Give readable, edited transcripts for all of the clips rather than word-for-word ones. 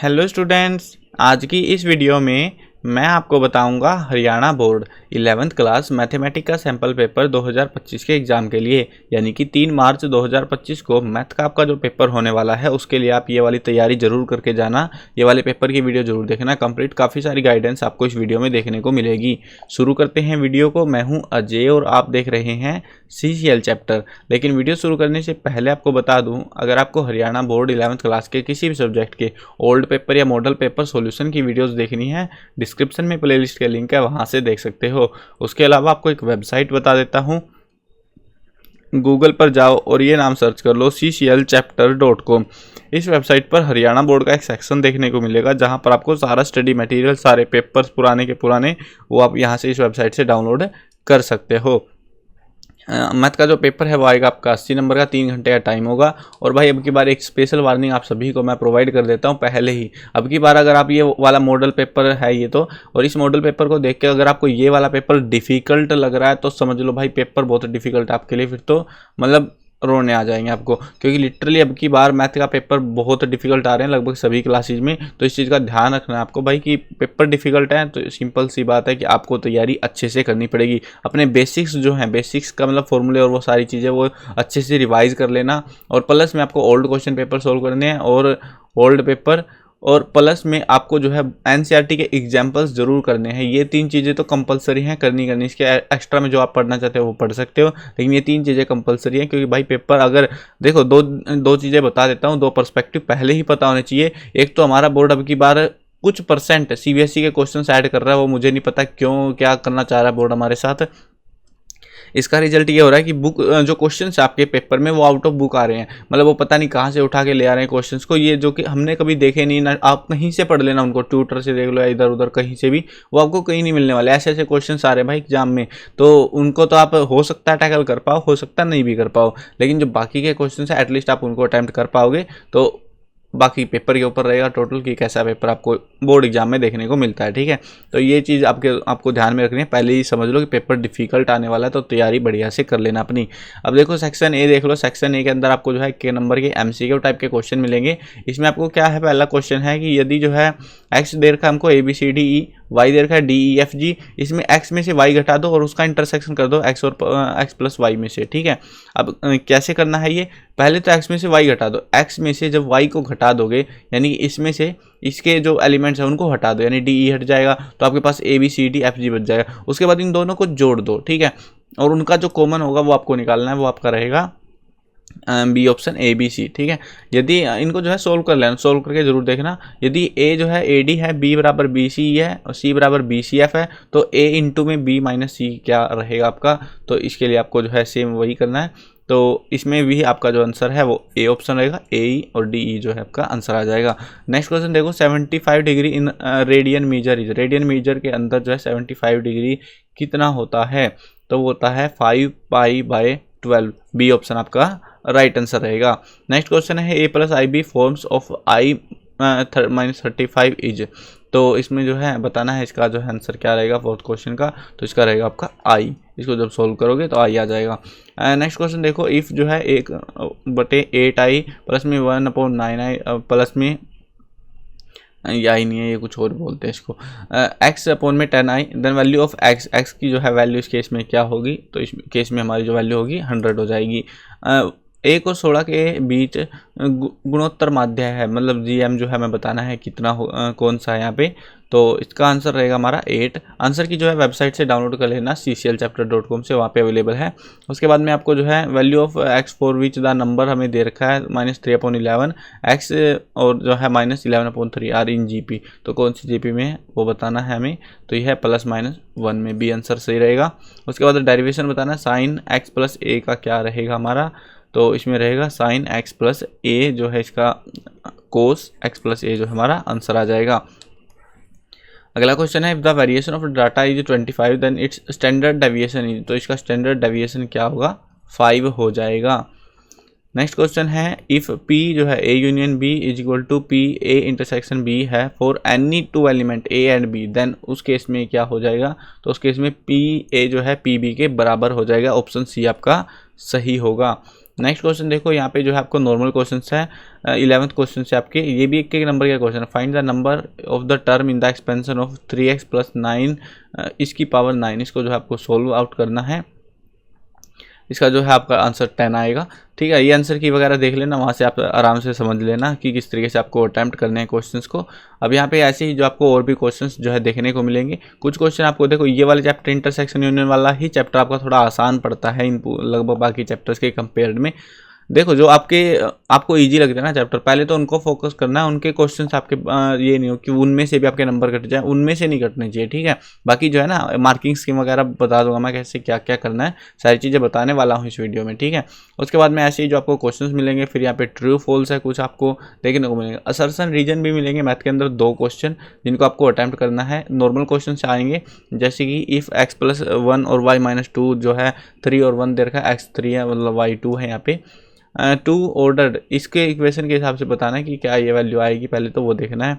Hello students, आज की इस वीडियो में मैं आपको बताऊंगा Haryana board 11th class mathematics का सैम्पल पेपर 2025 के एग्ज़ाम के लिए, यानी कि 3 मार्च 2025 को मैथ का आपका जो पेपर होने वाला है उसके लिए आप ये वाली तैयारी जरूर करके जाना। ये वाले पेपर की वीडियो जरूर देखना कंप्लीट, काफ़ी सारी गाइडेंस आपको इस वीडियो में देखने को मिलेगी। शुरू करते हैं वीडियो को। मैं हूँ अजय और आप देख रहे हैं CCL चैप्टर। लेकिन वीडियो शुरू करने से पहले आपको बता दूँ, अगर आपको हरियाणा बोर्ड 11th क्लास के किसी भी सब्जेक्ट के ओल्ड पेपर या मॉडल पेपर सोल्यूशन की वीडियोज़ देखनी है, डिस्क्रिप्शन में प्लेलिस्ट के लिंक है, वहां से देख सकते हो। उसके अलावा आपको एक वेबसाइट बता देता हूं, गूगल पर जाओ और ये नाम सर्च कर लो cclchapter.com। इस वेबसाइट पर हरियाणा बोर्ड का एक सेक्शन देखने को मिलेगा जहां पर आपको सारा स्टडी मटेरियल, सारे पेपर्स पुराने के पुराने, वो आप यहां से इस वेबसाइट से डाउनलोड कर सकते हो। मैथ का जो पेपर है वो आएगा आपका 80 नंबर का, 3 घंटे का टाइम होगा। और भाई अब की बार एक स्पेशल वार्निंग आप सभी को मैं प्रोवाइड कर देता हूँ पहले ही। अब की बार अगर आप ये वाला मॉडल पेपर है ये तो, और इस मॉडल पेपर को देख के अगर आपको ये वाला पेपर डिफ़िकल्ट लग रहा है तो समझ लो भाई पेपर बहुत डिफ़िकल्ट है आपके लिए। फिर तो मतलब रोने आ जाएंगे आपको, क्योंकि लिटरली अब की बार मैथ का पेपर बहुत डिफिकल्ट आ रहे हैं लगभग सभी क्लासेज में। तो इस चीज़ का ध्यान रखना है आपको भाई कि पेपर डिफिकल्ट है तो सिंपल सी बात है कि आपको तैयारी अच्छे से करनी पड़ेगी। अपने बेसिक्स जो हैं, बेसिक्स का मतलब फॉर्मूले और वो सारी चीज़ें वो अच्छे से रिवाइज कर लेना। और प्लस में आपको ओल्ड क्वेश्चन पेपर सोल्व करने हैं और ओल्ड पेपर, और प्लस में आपको जो है NCERT के एग्जाम्पल्स जरूर करने हैं। ये 3 चीज़ें तो कंपलसरी हैं करनी। इसके एक्स्ट्रा में जो आप पढ़ना चाहते हो वो पढ़ सकते हो, लेकिन ये 3 चीज़ें कंपलसरी हैं। क्योंकि भाई पेपर अगर देखो, दो चीज़ें बता देता हूँ, 2 पर्सपेक्टिव पहले ही पता होने चाहिए। एक तो हमारा बोर्ड अब की बार कुछ परसेंट CBSE के क्वेश्चन ऐड कर रहा है, वो मुझे नहीं पता क्यों, क्या करना चाह रहा है बोर्ड हमारे साथ। इसका रिजल्ट ये हो रहा है कि बुक जो क्वेश्चंस आपके पेपर में वो आउट ऑफ बुक आ रहे हैं। मतलब वो पता नहीं कहाँ से उठा के ले आ रहे हैं क्वेश्चंस को, ये जो कि हमने कभी देखे नहीं ना। आप कहीं से पढ़ लेना उनको, ट्यूटर से देख लो या इधर उधर कहीं से भी, वो आपको कहीं नहीं मिलने वाले। ऐसे ऐसे क्वेश्चंस आ रहे हैं भाई एग्जाम में, तो उनको तो आप हो सकता है टैकल कर पाओ, हो सकता है नहीं भी कर पाओ, लेकिन जो बाकी के क्वेश्चन है एटलीस्ट आप उनको अटैम्प्ट कर पाओगे। तो बाकी पेपर के ऊपर रहेगा टोटल कि कैसा पेपर आपको बोर्ड एग्जाम में देखने को मिलता है। ठीक है, तो ये चीज़ आपको ध्यान में रखनी है। पहले ही समझ लो कि पेपर डिफिकल्ट आने वाला है, तो तैयारी बढ़िया से कर लेना अपनी। अब देखो सेक्शन ए देख लो। सेक्शन ए के अंदर आपको जो है के नंबर के MCQ टाइप के क्वेश्चन मिलेंगे। इसमें आपको क्या है, पहला क्वेश्चन है कि यदि जो है x दे रखा है हमको ABCDE, y दे रखा है DEFG, इसमें x में से y घटा दो और उसका इंटरसेक्शन कर दो x और x प्लस y में से। ठीक है, अब कैसे करना है ये, पहले तो x में से y घटा दो। x में से जब y को घटा दोगे, यानी कि इसमें से इसके जो एलिमेंट्स हैं उनको हटा दो, यानी DE हट जाएगा, तो आपके पास ABCDFG बच जाएगा। उसके बाद इन दोनों को जोड़ दो। ठीक है, और उनका जो कॉमन होगा वो आपको निकालना है, वो आपका रहेगा बी ऑप्शन ABC। ठीक है, यदि इनको जो है सोल्व कर लेना, सोल्व करके जरूर देखना। यदि A जो है AD है, B बराबर BC है और C बराबर BCF है, तो A इंटू में B माइनस C क्या रहेगा आपका। तो इसके लिए आपको जो है सेम वही करना है। तो इसमें भी आपका जो आंसर है वो A ऑप्शन रहेगा, AE और DE जो है आपका आंसर आ जाएगा। नेक्स्ट क्वेश्चन देखो, 75 degree in radian measure is. Radian measure के अंदर जो है 75 डिग्री कितना होता है, तो वो होता है 5π/12। बी ऑप्शन आपका राइट आंसर रहेगा। नेक्स्ट क्वेश्चन है A + IB forms of I - 35 is. तो इसमें जो है बताना है इसका जो है आंसर क्या रहेगा फोर्थ क्वेश्चन का, तो इसका रहेगा आपका I। इसको जब सोल्व करोगे तो I आ जाएगा। नेक्स्ट क्वेश्चन देखो, इफ़ जो है 1/8I प्लस में 1/9I प्लस में या ही नहीं है, ये कुछ और बोलते हैं इसको, x/10I, then value of x की जो है वैल्यू इस केस में क्या होगी, तो इस केस में हमारी जो वैल्यू होगी 100 हो जाएगी। 1 और 16 के बीच गुणोत्तर माध्य है, मतलब GM जो है हमें बताना है कितना कौन सा है यहाँ पे, तो इसका आंसर रहेगा हमारा 8। आंसर की जो है वेबसाइट से डाउनलोड कर लेना cclchapter.com से, वहाँ पे अवेलेबल है। उसके बाद में आपको जो है value of x for which the number हमें दे रखा है -3/11, x और जो है -11/3 आर इन GP, तो कौन सी GP में है वो बताना है हमें। तो यह है +-1 में, बी आंसर सही रहेगा। उसके बाद डेरिवेशन बताना है, sin x + a का क्या रहेगा हमारा, तो इसमें रहेगा sin x + a जो है इसका cos x + a जो हमारा आंसर आ जाएगा। अगला क्वेश्चन है, if the variation of data is 25 then its standard deviation is. तो इसका स्टैंडर्ड डेविएशन क्या होगा, 5 हो जाएगा। नेक्स्ट क्वेश्चन है, इफ P जो है A union B is equal to P A intersection B है for any 2 element A and B, then उस केस में क्या हो जाएगा, तो उस केस में P A जो है P B के बराबर हो जाएगा। ऑप्शन C आपका सही होगा। नेक्स्ट क्वेश्चन देखो, यहाँ पे जो है आपको नॉर्मल क्वेश्चन है 11th क्वेश्चन से आपके, ये भी एक नंबर का क्वेश्चन है। Find the number of the term in the expansion of 3x + 9 इसकी पावर 9। इसको जो है आपको सोल्व आउट करना है। इसका जो है आपका आंसर 10 आएगा। ठीक है, ये आंसर की वगैरह देख लेना, वहाँ से आप आराम से समझ लेना कि किस तरीके से आपको अटैम्प्ट करने हैं क्वेश्चंस को। अब यहाँ पे ऐसे ही जो आपको और भी क्वेश्चंस जो है देखने को मिलेंगे। कुछ क्वेश्चन आपको देखो, ये वाले चैप्टर इंटरसेक्शन यूनियन वाला ही चैप्टर आपका थोड़ा आसान पड़ता है इन लगभग बाकी चैप्टर्स के कंपेयर में। देखो जो आपको इजी लगता है ना चैप्टर, पहले तो उनको फोकस करना है। उनके क्वेश्चंस आपके ये नहीं हो कि उनमें से भी आपके नंबर कट जाए, उनमें से नहीं कटने चाहिए। ठीक है, बाकी जो है ना मार्किंग स्कीम वगैरह बता दूंगा मैं कैसे क्या क्या करना है, सारी चीज़ें बताने वाला हूँ इस वीडियो में। ठीक है, उसके बाद में ऐसे ही जो आपको क्वेश्चन मिलेंगे, फिर यहाँ पे ट्रू फॉल्स है कुछ आपको देखने को मिलेंगे। असर्शन रीजन भी मिलेंगे मैथ के अंदर 2 क्वेश्चन जिनको आपको अटैम्प्ट करना है। नॉर्मल क्वेश्चन से आएंगे, जैसे कि इफ़ x + 1 और y - 2 जो है 3 और 1 दे रखा है, x3 है मतलब y2 है यहाँ पे 2 ऑर्डर्ड, इसके इक्वेशन के हिसाब से बताना है कि क्या ये वैल्यू आएगी, पहले तो वो देखना है।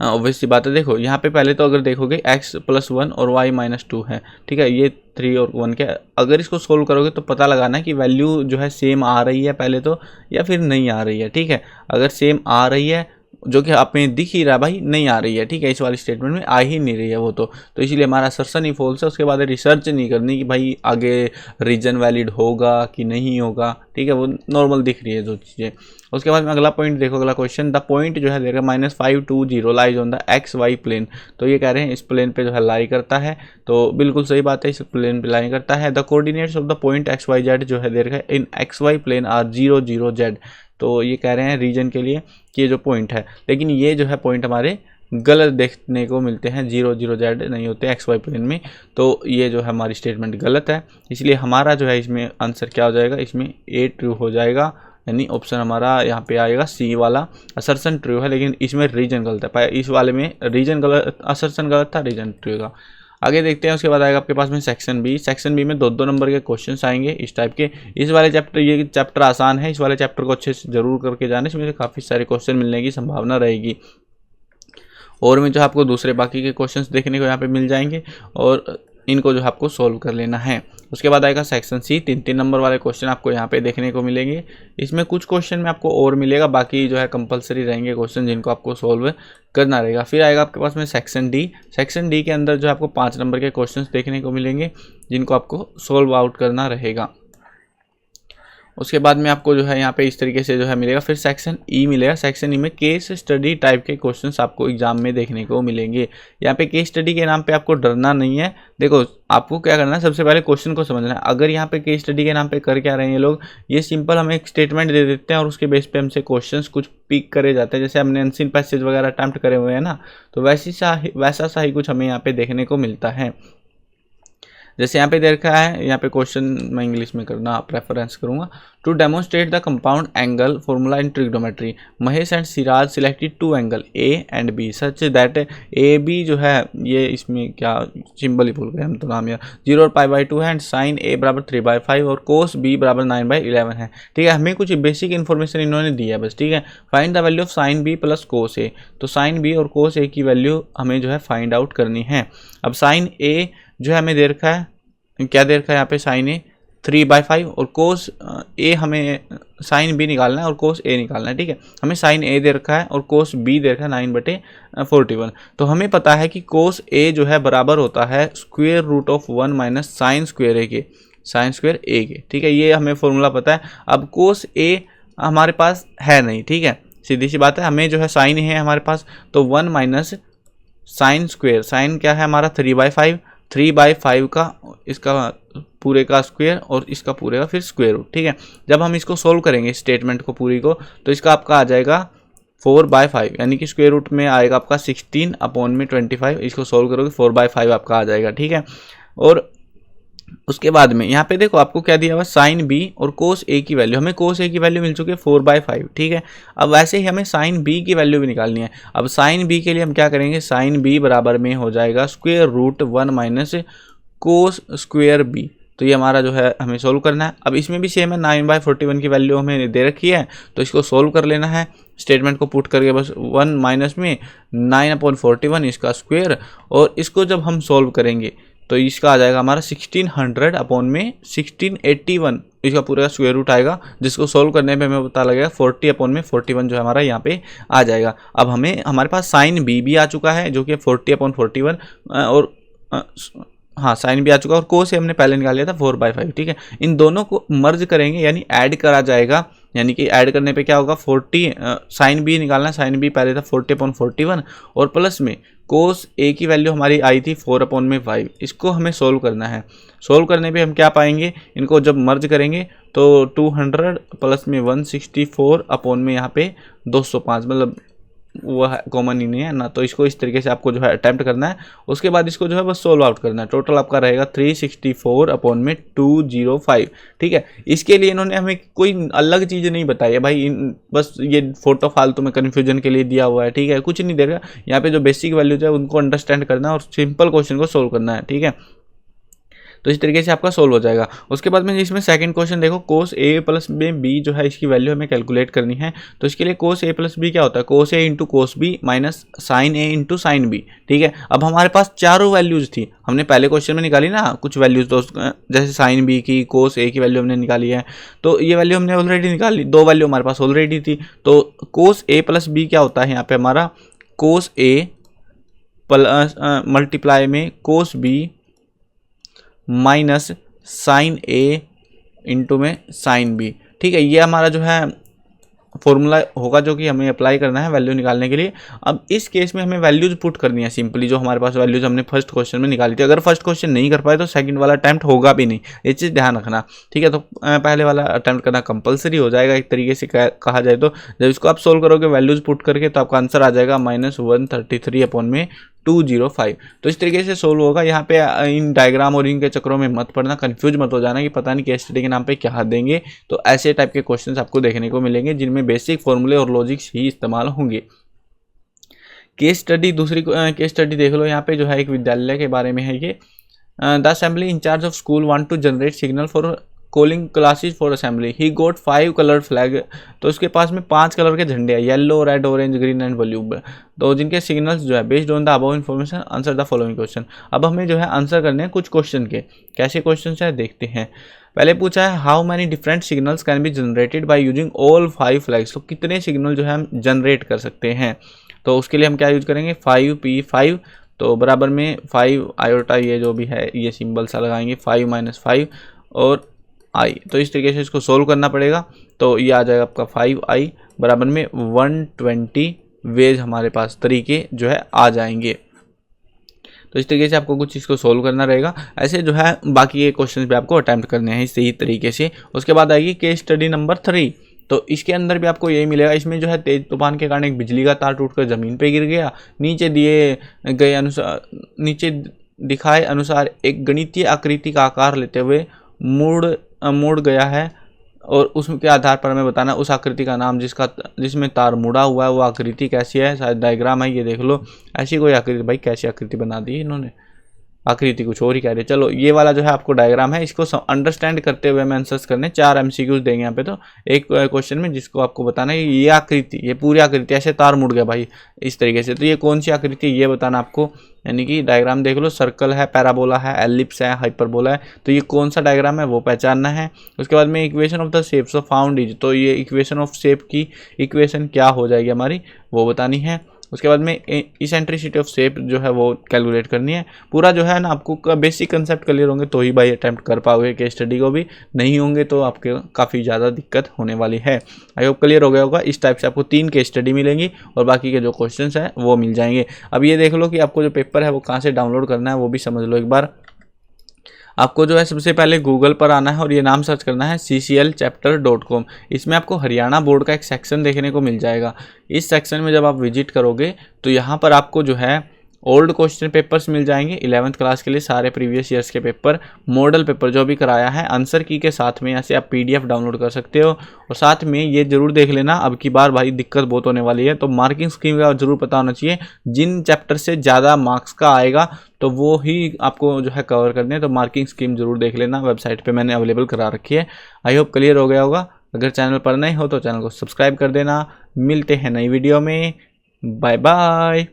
ऑब्वियसली बात है, देखो यहाँ पे पहले तो अगर देखोगे x + 1 और y - 2 है। ठीक है, ये 3 और 1 के अगर इसको सोल्व करोगे तो पता लगाना है कि वैल्यू जो है सेम आ रही है पहले तो, या फिर नहीं आ रही है। ठीक है, अगर सेम आ रही है, जो कि आप में दिख ही रहा भाई नहीं आ रही है, ठीक है, इस वाली स्टेटमेंट में आ ही नहीं रही है वो तो इसलिए हमारा असर्शन ही फॉल्स है। उसके बाद रिसर्च नहीं करनी कि भाई आगे रीजन वैलिड होगा कि नहीं होगा। ठीक है, वो नॉर्मल दिख रही है जो चीज़ें। उसके बाद में अगला पॉइंट देखो, अगला क्वेश्चन, द पॉइंट जो है देगा -520 lies on the XY plane. तो ये कह रहे हैं इस प्लेन पे जो है लाई करता है, तो बिल्कुल सही बात है, इस प्लेन पे लाई करता है। The coordinates of the point XYZ जो है दे रखा है इन XY प्लेन आर 0 0 Z। तो ये कह रहे हैं रीजन के लिए कि ये जो पॉइंट है, लेकिन ये जो है पॉइंट हमारे गलत देखने को मिलते हैं, 0 0 Z नहीं होते XY प्लेन में। तो ये जो है हमारी स्टेटमेंट गलत है, इसलिए हमारा जो है इसमें आंसर क्या हो जाएगा, इसमें A ट्रू हो जाएगा, यानी ऑप्शन हमारा यहाँ पे आएगा C वाला। असर्शन ट्रू है लेकिन इसमें रीजन गलत है, इस वाले में रीजन गलत, असर्शन गलत था, रीजन ट्रू का। आगे देखते हैं, उसके बाद आएगा आपके पास में सेक्शन बी। सेक्शन बी में 2 नंबर के क्वेश्चंस आएंगे इस टाइप के। इस वाले चैप्टर, ये चैप्टर आसान है, इस वाले चैप्टर को अच्छे से जरूर करके जाने, इसमें से काफ़ी सारे क्वेश्चन मिलने की संभावना रहेगी। और में जो आपको दूसरे बाकी के क्वेश्चंस देखने को यहाँ पे मिल जाएंगे और इनको जो आपको सोल्व कर लेना है। उसके बाद आएगा सेक्शन सी, 3 नंबर वाले क्वेश्चन आपको यहाँ पे देखने को मिलेंगे। इसमें कुछ क्वेश्चन में आपको और मिलेगा, बाकी जो है कंपलसरी रहेंगे क्वेश्चन जिनको आपको सोल्व करना रहेगा। फिर आएगा आपके पास में सेक्शन डी। सेक्शन डी के अंदर जो आपको 5 नंबर के क्वेश्चन देखने को मिलेंगे जिनको आपको सोल्व आउट करना रहेगा। उसके बाद में आपको जो है यहाँ पे इस तरीके से जो है मिलेगा। फिर सेक्शन ई मिलेगा। सेक्शन ई में केस स्टडी टाइप के क्वेश्चंस आपको एग्जाम में देखने को मिलेंगे। यहाँ पे केस स्टडी के नाम पे आपको डरना नहीं है। देखो आपको क्या करना है, सबसे पहले क्वेश्चन को समझना है। अगर यहाँ पे केस स्टडी के नाम पे कर क्या रहे हैं ये लोग, ये सिंपल हमें एक स्टेटमेंट दे देते हैं और उसके बेस पे हमसे क्वेश्चंस कुछ पिक करे जाते हैं, जैसे हमने अनसीन पैसेज वगैरह अटैम्प्ट करे हुए हैं ना, तो वैसा सा ही कुछ हमें यहाँ पे देखने को मिलता है। जैसे यहाँ पे दे रखा है, यहाँ पे क्वेश्चन मैं इंग्लिश में करना प्रेफरेंस करूँगा। To demonstrate the compound angle formula in trigonometry, Mahesh and Siraj selected 2 angle A and B such that AB जो है, ये इसमें क्या सिंबल ही भूल गए हम तो नाम यार, 0 और π/2 है एंड साइन A = 3/5 और कोस B = 9/11 है। ठीक है, हमें कुछ बेसिक इन्फॉर्मेशन इन्होंने दी है बस। ठीक है, find the value of sine B + cos A। तो साइन B और कोस A की वैल्यू हमें जो है फाइंड आउट करनी है। अब साइन A जो है हमें दे रखा है, क्या दे रखा है यहाँ पे, साइन A 3/5 और कोस A हमें साइन B निकालना है और कोस A निकालना है। ठीक है, हमें साइन A दे रखा है और कोस B दे रखा है 9/41। तो हमें पता है कि कोस A जो है बराबर होता है √1 - साइन स्क्वायर A के, साइन स्क्वायर A के। ठीक है, ये हमें फॉर्मूला पता है। अब कोस A हमारे पास है नहीं, ठीक है, सीधी सी बात है, हमें जो है साइन है हमारे पास, तो 1 - साइन स्क्वायर, साइन क्या है हमारा 3/5, 3/5 का इसका पूरे का स्क्वायर और इसका पूरे का फिर स्क्वायर रूट। ठीक है, जब हम इसको सोल्व करेंगे स्टेटमेंट को पूरी को, तो इसका आपका आ जाएगा 4/5, यानी कि स्क्वायर रूट में आएगा आपका 16/25। इसको सोल्व करोगे 4/5 आपका आ जाएगा। ठीक है, और उसके बाद में यहाँ पे देखो आपको क्या दिया हुआ, साइन B और कोस A की वैल्यू, हमें कोस A की वैल्यू मिल चुकी है 4/5। ठीक है, अब वैसे ही हमें साइन B की वैल्यू भी निकालनी है। अब साइन B के लिए हम क्या करेंगे, साइन B बराबर में हो जाएगा √1 - कोस स्क्वायर B। तो ये हमारा जो है हमें सोल्व करना है। अब इसमें भी सेम है, 9/41 की वैल्यू हमें दे रखी है, तो इसको सोल्व कर लेना है। स्टेटमेंट को पुट करके बस 1 माइनस में 9/41 इसका स्क्वायर, और इसको जब हम सोल्व करेंगे तो इसका आ जाएगा हमारा 1600 अपॉन में 1681 इसका पूरा स्क्वायर रूट आएगा, जिसको सोल्व करने पे हमें पता लगेगा 40/41 जो है हमारा यहाँ पे आ जाएगा। अब हमारे पास साइन बी भी आ चुका है जो कि 40/41 और हाँ साइन भी आ चुका है, और कोस हमने पहले निकाल लिया था 4/5। ठीक है, इन दोनों को मर्ज करेंगे यानी ऐड करा जाएगा, यानी कि ऐड करने पे क्या होगा 40 साइन बी निकालना है, साइन बी पहले था 40/41 और प्लस में कोस ए की वैल्यू हमारी आई थी 4/5। इसको हमें सोल्व करना है। सोल्व करने पे हम क्या पाएंगे, इनको जब मर्ज करेंगे तो 200 प्लस में 164 अपॉन में यहाँ पे 205, मतलब वह कॉमन ही नहीं है ना, तो इसको इस तरीके से आपको जो है अटेम्प्ट करना है। उसके बाद इसको जो है बस सोल्व आउट करना है। टोटल आपका रहेगा 364 अपॉन में 205। ठीक है, इसके लिए इन्होंने हमें कोई अलग चीज़ नहीं बताई है भाई, बस ये फोटो फालतू में कन्फ्यूजन के लिए दिया हुआ है। ठीक है, कुछ नहीं देगा, यहाँ पे जो बेसिक वैल्यूज है उनको अंडरस्टैंड करना है और सिंपल क्वेश्चन को सोल्व करना है। ठीक है, तो इस तरीके से आपका सोल्व हो जाएगा। उसके बाद में इसमें सेकंड क्वेश्चन देखो, कोस ए प्लस में बी जो है इसकी वैल्यू हमें कैलकुलेट करनी है। तो इसके लिए कोस ए प्लस बी क्या होता है, cos A into cos B minus sine A into sine B. ठीक है, अब हमारे पास चारों वैल्यूज थी, हमने पहले क्वेश्चन में निकाली ना कुछ वैल्यूज, तो जैसे साइन बी की, कोस ए की वैल्यू हमने निकाली है, तो ये वैल्यू हमने ऑलरेडी निकाली, दो वैल्यू हमारे पास ऑलरेडी थी। तो कोस ए प्लस बी क्या होता है यहाँ पे हमारा, कोस ए प्लस मल्टीप्लाई में कोस B minus sine A into में साइन बी। ठीक है, ये हमारा जो है फॉर्मूला होगा जो कि हमें अप्लाई करना है वैल्यू निकालने के लिए। अब इस केस में हमें वैल्यूज पुट करनी है सिंपली, जो हमारे पास वैल्यूज हमने फर्स्ट क्वेश्चन में निकाली थी। अगर फर्स्ट क्वेश्चन नहीं कर पाए तो सेकंड वाला अटैम्प्ट होगा भी नहीं, ये चीज़ ध्यान रखना। ठीक है, तो पहले वाला अटैम्प्ट करना कंपलसरी हो जाएगा एक तरीके से कहा जाए तो। जब इसको आप सोल्व करोगे वैल्यूज पुट करके तो आपका आंसर आ जाएगा -133 अपॉन में 205। तो इस तरीके से सोल्व होगा। यहाँ पे इन डायग्राम और इनके चक्करों में मत पड़ना, कंफ्यूज मत हो जाना कि पता नहीं केस स्टडी के नाम पे क्या देंगे। तो ऐसे टाइप के क्वेश्चंस आपको देखने को मिलेंगे जिनमें बेसिक फॉर्मूले और लॉजिक्स ही इस्तेमाल होंगे। केस स्टडी, दूसरी केस स्टडी देख लो। यहाँ पे जो है एक विद्यालय के बारे में है ये। The assembly in charge of school want to generate signal for calling classes for assembly, he got 5 coloured flag. तो उसके पास में 5 कलर के झंडे हैं, yellow, red, orange, green and blue, तो जिनके सिग्नल्स जो है based on the above information answer the following question. अब हमें जो है आंसर करने हैं कुछ क्वेश्चन के। कैसे क्वेश्चन है देखते हैं। पहले पूछा है how many different signals can be generated by using all 5 flags. तो कितने सिग्नल जो है हम जनरेट कर सकते हैं। तो उसके लिए हम क्या यूज करेंगे, 5P5, तो बराबर में 5 आयोटा, ये जो भी है ये सिंबल सा लगाएंगे, 5 - 5 और आई। तो इस तरीके से इसको सोल्व करना पड़ेगा। तो ये आ जाएगा आपका 5i बराबर में 120 वेज हमारे पास तरीके जो है आ जाएंगे। तो इस तरीके से आपको कुछ चीज़ को सोल्व करना रहेगा। ऐसे जो है बाकी के क्वेश्चन भी आपको अटैम्प्ट करने हैं इसी तरीके से। उसके बाद आएगी केस स्टडी नंबर 3। तो इसके अंदर भी आपको यही मिलेगा। इसमें जो है तेज तूफान के कारण एक बिजली का तार टूटकर ज़मीन पे गिर गया। नीचे दिखाए अनुसार एक गणितीय आकृति का आकार लेते हुए मुड़ गया है, और उसके आधार पर हमें बताना उस आकृति का नाम जिसमें तार मुड़ा हुआ है वो आकृति कैसी है। शायद डायग्राम है, ये देख लो। ऐसी कोई आकृति, भाई कैसी आकृति बना दी इन्होंने, आकृति कुछ और ही कह रहे। चलो ये वाला जो है आपको डायग्राम है, इसको अंडरस्टैंड करते हुए हमें आंसर्स करने। 4 MCQs देंगे यहाँ पे। तो एक क्वेश्चन में जिसको आपको बताना है ये आकृति, ये पूरी आकृति ऐसे तार मुड़ गया भाई इस तरीके से, तो ये कौन सी आकृति ये बताना आपको। यानी कि डायग्राम देख लो, सर्कल है, पैराबोला है, एलिप्स है, हाइपरबोला है, तो ये कौन सा डायग्राम है वो पहचानना है। उसके बाद में equation of the shapes of found is, तो ये इक्वेशन ऑफ शेप की इक्वेशन क्या हो जाएगी हमारी वो बतानी है। उसके बाद में इसेंट्रिसिटी ऑफ शेप जो है वो कैलकुलेट करनी है। पूरा जो है ना आपको बेसिक कंसेप्ट क्लियर होंगे तो ही भाई अटैम्प्ट कर पाओगे केस स्टडी को भी, नहीं होंगे तो आपके काफ़ी ज़्यादा दिक्कत होने वाली है। आई होप क्लियर हो गया होगा। इस टाइप से आपको 3 केस स्टडी मिलेंगी और बाकी के जो क्वेश्चंस हैं वो मिल जाएंगे। अब ये देख लो कि आपको जो पेपर है वो कहाँ से डाउनलोड करना है वो भी समझ लो एक बार। आपको जो है सबसे पहले गूगल पर आना है और ये नाम सर्च करना है cclchapter.com। इसमें आपको हरियाणा बोर्ड का एक सेक्शन देखने को मिल जाएगा। इस सेक्शन में जब आप विजिट करोगे तो यहाँ पर आपको जो है ओल्ड क्वेश्चन पेपर्स मिल जाएंगे 11th क्लास के लिए, सारे प्रीवियस ईयर्स के पेपर, मॉडल पेपर जो भी कराया है, आंसर की के साथ में यहाँ से आप PDF डाउनलोड कर सकते हो। और साथ में ये जरूर देख लेना, अब की बार भाई दिक्कत बहुत होने वाली है, तो मार्किंग स्कीम का जरूर पता होना चाहिए। जिन चैप्टर से ज़्यादा मार्क्स का आएगा तो वो ही आपको जो है कवर करने हैं। तो मार्किंग स्कीम जरूर देख लेना, वेबसाइट पर मैंने अवेलेबल करा रखी है। आई होप क्लियर हो गया होगा। अगर चैनल पर नए हो तो चैनल को सब्सक्राइब कर देना। मिलते हैं नई वीडियो में, बाय बाय।